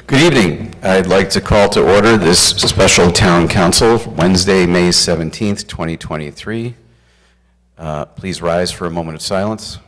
Good evening. I'd like to call to order this special town council, Wednesday, May 17th, 2023. Please rise for a moment of silence.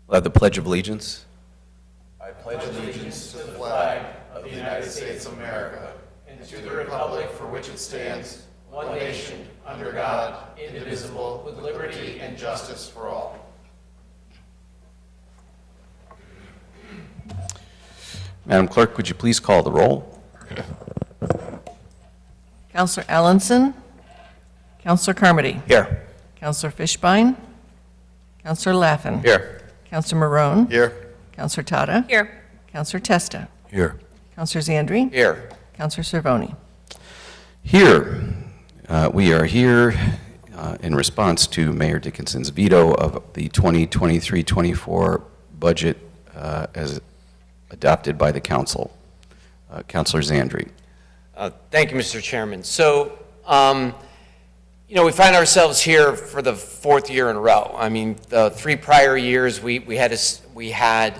We'll have the Pledge of Allegiance. I pledge allegiance to the flag of the United States of America and to the republic for which it stands, one nation, under God, indivisible, with liberty and justice for all. Madam Clerk, would you please call the roll? Councillor Allenson. Councillor Carmody. Here. Councillor Fishbein. Councillor Laffin. Here. Councillor Marone. Here. Councillor Tata. Here. Councillor Testa. Here. Councillor Zandri. Here. Councillor Cervoni. Here. We are here in response to Mayor Dickinson's veto of the 2023-24 budget as adopted by the council. Councillor Zandri. Thank you, Mr. Chairman. So, we find ourselves here for the fourth year in a row. I mean, the 3 prior years, we had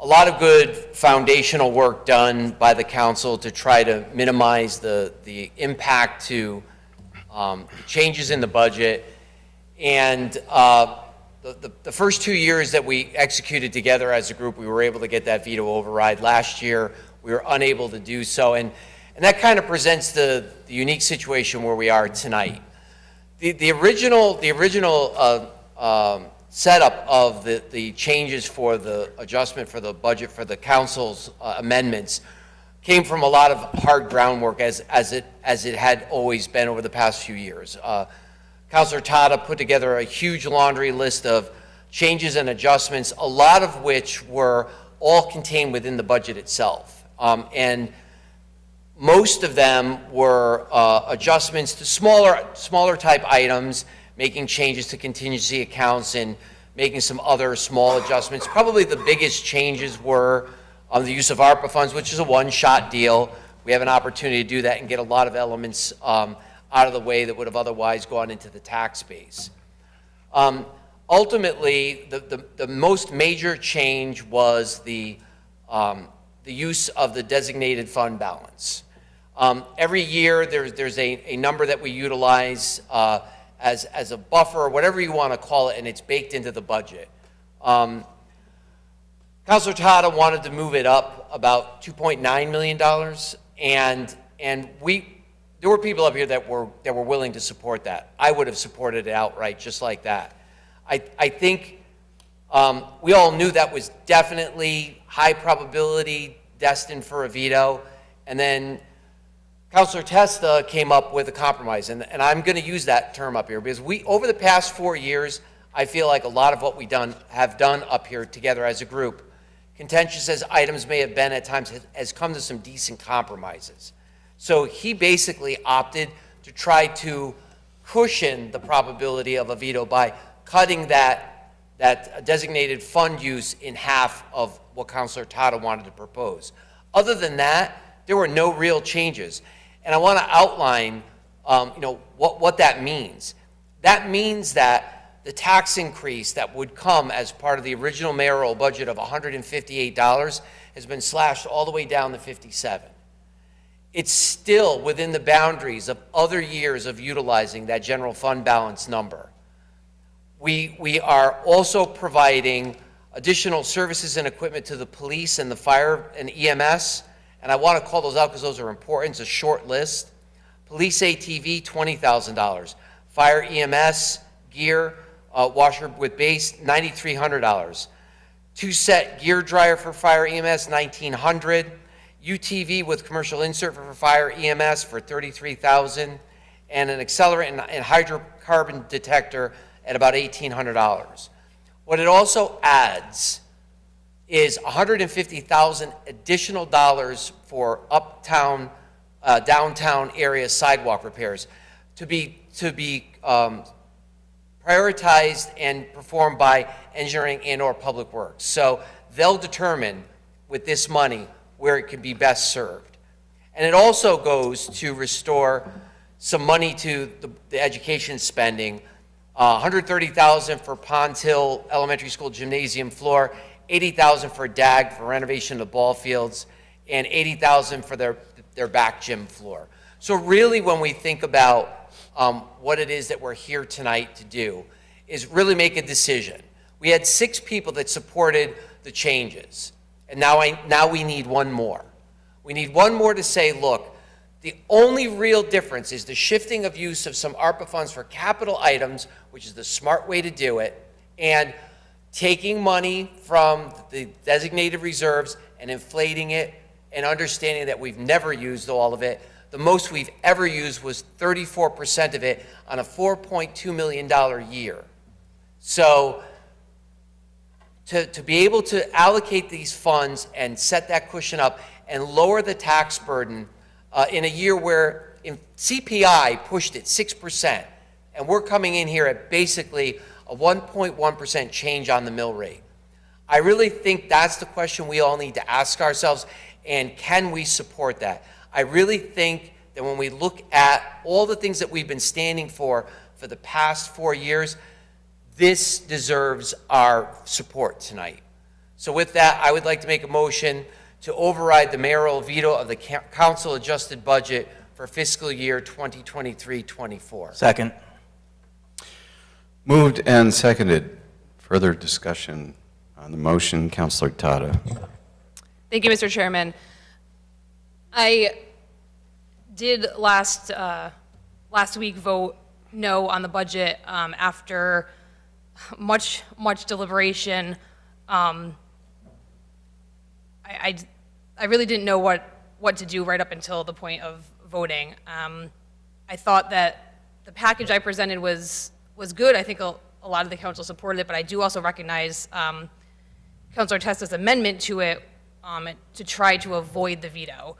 a lot of good foundational work done by the council to try to minimize the impact to changes in the budget. And the first 2 years that we executed together as a group, we were able to get that veto override. Last year, we were unable to do so. And that kind of presents the unique situation where we are tonight. The original setup of the changes for the adjustment for the budget for the council's amendments came from a lot of hard groundwork as it had always been over the past few years. Councilor Tata put together a huge laundry list of changes and adjustments, a lot of which were all contained within the budget itself. And most of them were adjustments to smaller type items, making changes to contingency accounts and making some other small adjustments. Probably the biggest changes were the use of ARPA funds, which is a one-shot deal. We have an opportunity to do that and get a lot of elements out of the way that would have otherwise gone into the tax base. Ultimately, the most major change was the use of the designated fund balance. Every year, there's a number that we utilize as a buffer, or whatever you want to call it, and it's baked into the budget. Councilor Tata wanted to move it up about $2.9 million, and there were people up here that were willing to support that. I would have supported it outright, just like that. I think we all knew that was definitely high probability, destined for a veto, and then Councilor Testa came up with a compromise, and I'm going to use that term up here because over the past 4 years, I feel like a lot of what we have done up here together as a group, contentious as items may have been at times, has come to some decent compromises. So he basically opted to try to cushion the probability of a veto by cutting that designated fund use in half of what Councilor Tata wanted to propose. Other than that, there were no real changes. And I want to outline, what that means. That means that the tax increase that would come as part of the original mayoral budget of $158 has been slashed all the way down to $57. It's still within the boundaries of other years of utilizing that general fund balance number. We are also providing additional services and equipment to the police and the fire and EMS. And I want to call those out because those are important. It's a short list. Police ATV, $20,000. Fire EMS gear, washer with base, $9,300. 2-set gear dryer for fire EMS, $1,900. UTV with commercial insert for fire EMS for $33,000. And an accelerant and hydrocarbon detector at about $1,800. What it also adds is $150,000 additional dollars for uptown downtown area sidewalk repairs to be prioritized and performed by engineering and/or public works. So they'll determine with this money where it can be best served. And it also goes to restore some money to the education spending, $130,000 for Ponds Hill Elementary School gymnasium floor, $80,000 for DAG for renovation of the ball fields, and $80,000 for their back gym floor. So really, when we think about what it is that we're here tonight to do, is really make a decision. We had 6 people that supported the changes, and now we need one more. We need one more to say, look, the only real difference is the shifting of use of some ARPA funds for capital items, which is the smart way to do it, and taking money from the designated reserves and inflating it and understanding that we've never used all of it. The most we've ever used was 34% of it on a $4.2 million year. So to be able to allocate these funds and set that cushion up and lower the tax burden in a year where CPI pushed it 6%, and we're coming in here at basically a 1.1% change on the mill rate. I really think that's the question we all need to ask ourselves, and can we support that? I really think that when we look at all the things that we've been standing for the past 4 years, this deserves our support tonight. So with that, I would like to make a motion to override the mayoral veto of the council adjusted budget for fiscal year 2023-24. Second. Moved and seconded. Further discussion on the motion. Councilor Tata. Thank you, Mr. Chairman. I did last week vote no on the budget after much deliberation. I really didn't know what to do right up until the point of voting. I thought that the package I presented was good. I think a lot of the council supported it, but I do also recognize Councilor Testa's amendment to it to try to avoid the veto.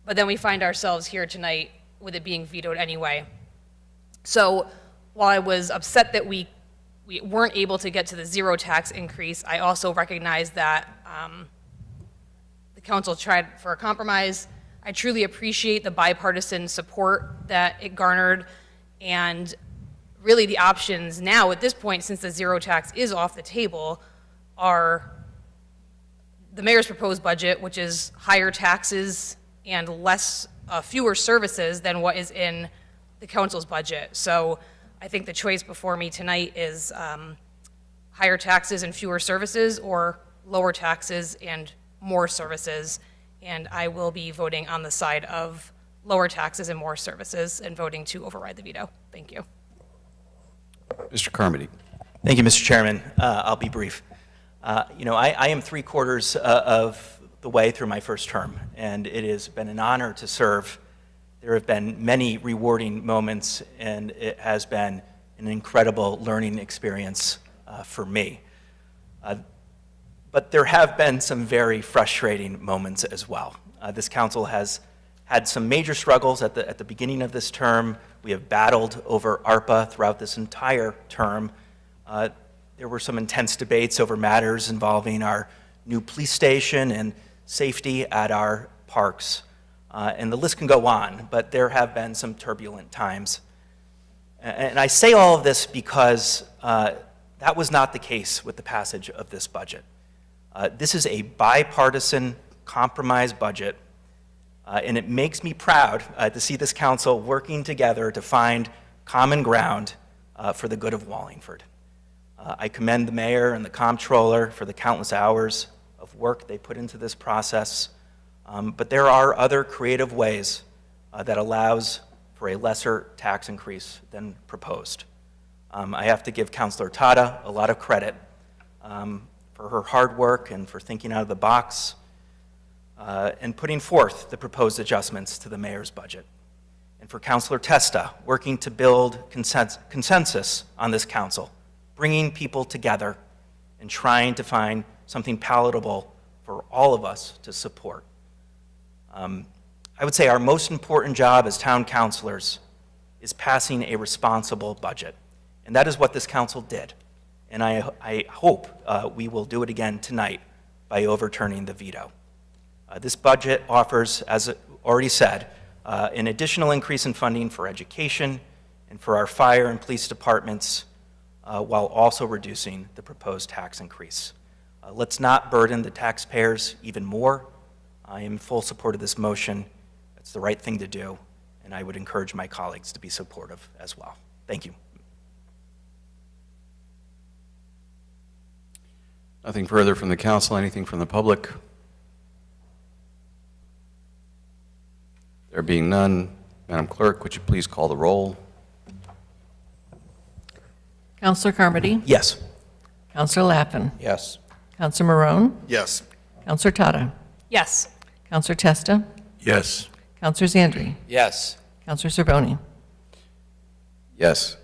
But then we find ourselves here tonight with it being vetoed anyway. So while I was upset that we weren't able to get to the zero tax increase, I also recognize that the council tried for a compromise. I truly appreciate the bipartisan support that it garnered, and really the options now at this point, since the zero tax is off the table, are the mayor's proposed budget, which is higher taxes and fewer services than what is in the council's budget. So I think the choice before me tonight is higher taxes and fewer services, or lower taxes and more services. And I will be voting on the side of lower taxes and more services and voting to override the veto. Thank you. Mr. Carmody. Thank you, Mr. Chairman. I'll be brief. I am 3/4 of the way through my first term, and it has been an honor to serve. There have been many rewarding moments, and it has been an incredible learning experience for me. But there have been some very frustrating moments as well. This council has had some major struggles at the beginning of this term. We have battled over ARPA throughout this entire term. There were some intense debates over matters involving our new police station and safety at our parks. And the list can go on, but there have been some turbulent times. And I say all of this because that was not the case with the passage of this budget. This is a bipartisan compromise budget, and it makes me proud to see this council working together to find common ground for the good of Wallingford. I commend the mayor and the comptroller for the countless hours of work they put into this process, but there are other creative ways that allows for a lesser tax increase than proposed. I have to give Councilor Tata a lot of credit for her hard work and for thinking out of the box and putting forth the proposed adjustments to the mayor's budget. And for Councilor Testa, working to build consensus on this council, bringing people together and trying to find something palatable for all of us to support. I would say our most important job as town councilors is passing a responsible budget. And that is what this council did. And I hope we will do it again tonight by overturning the veto. This budget offers, as already said, an additional increase in funding for education and for our fire and police departments, while also reducing the proposed tax increase. Let's not burden the taxpayers even more. I am in full support of this motion. It's the right thing to do, and I would encourage my colleagues to be supportive as well. Thank you. Nothing further from the council, anything from the public? There being none, Madam Clerk, would you please call the roll? Counselor Carmody? Yes. Counselor Lappin? Yes. Counselor Marone? Yes. Counselor Tata? Yes. Counselor Testa? Yes. Counselor Zandri? Yes. Counselor Cervoni? Yes.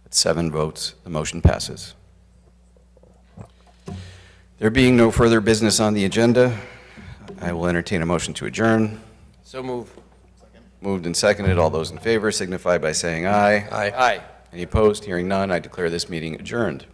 With 7 votes, the motion passes. There being no further business on the agenda, I will entertain a motion to adjourn. So move. Moved and seconded. All those in favor signify by saying aye. Aye. Any opposed? Hearing none, I declare this meeting adjourned.